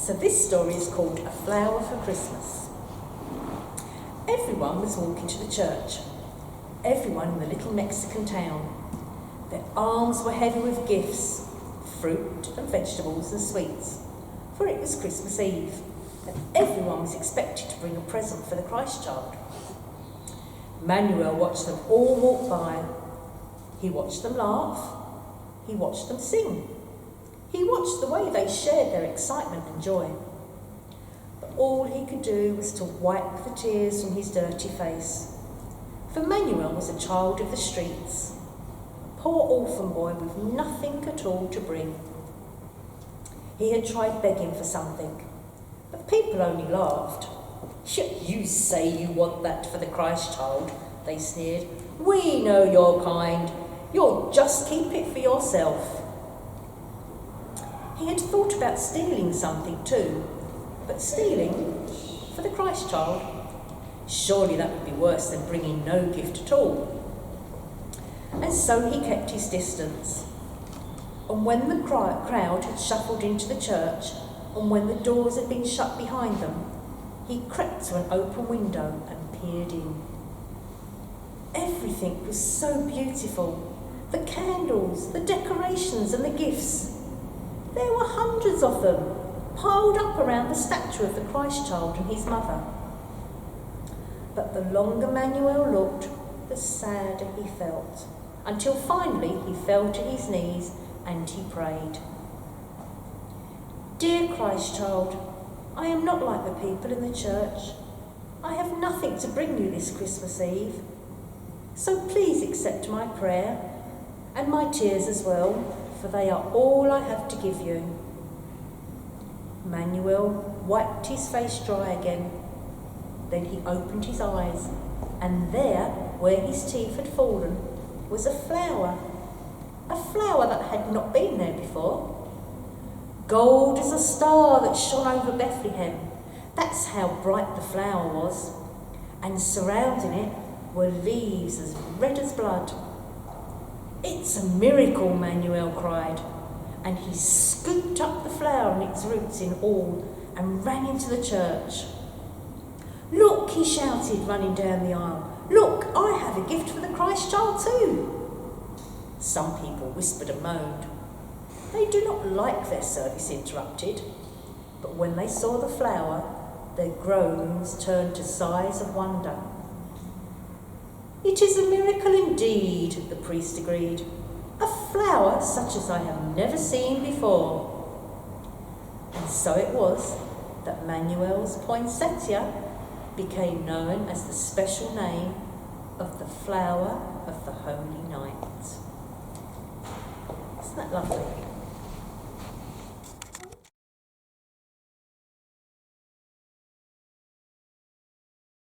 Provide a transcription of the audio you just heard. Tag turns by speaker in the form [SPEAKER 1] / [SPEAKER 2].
[SPEAKER 1] So this story is called A Flower for Christmas. Everyone was walking to the church. Everyone in the little Mexican town. Their arms were heavy with gifts, fruit and vegetables and sweets, for it was Christmas Eve, and everyone was expected to bring a present for the Christ child. Manuel watched them all walk by. He watched them laugh. He watched them sing. He watched the way they shared their excitement and joy. But all he could do was to wipe the tears from his dirty face. For Manuel was a child of the streets, a poor orphan boy with nothing at all to bring. He had tried begging for something, but people only laughed. "You say you want that for the Christ child," they sneered. "We know your kind. You'll just keep it for yourself." He had thought about stealing something too, but stealing for the Christ child? Surely that would be worse than bringing no gift at all. And so he kept his distance. And when the crowd had shuffled into the church, and when the doors had been shut behind them, he crept to an open window and peered in. Everything was so beautiful. The candles, the decorations and the gifts. There were hundreds of them, piled up around the statue of the Christ child and his mother. But the longer Manuel looked, the sadder he felt, until finally he fell to his knees and he prayed. "Dear Christ child, I am not like the people in the church. I have nothing to bring you this Christmas Eve. So please accept my prayer and my tears as well, for they are all I have to give you." Manuel wiped his face dry again. Then he opened his eyes, and there, where his teeth had fallen, was a flower that had not been there before. Gold as a star that shone over Bethlehem. That's how bright the flower was. And surrounding it were leaves as red as blood. "It's a miracle," Manuel cried, and he scooped up the flower and its roots in all and ran into the church. "Look," he shouted, running down the aisle. "Look, I have a gift for the Christ child too." Some people whispered and moaned. They do not like their service interrupted, but when they saw the flower, their groans turned to sighs of wonder. "It is a miracle indeed," the priest agreed. "A flower such as I have never seen before." And so it was that Manuel's poinsettia became known as the special name of the flower of the Holy Night. Isn't that lovely?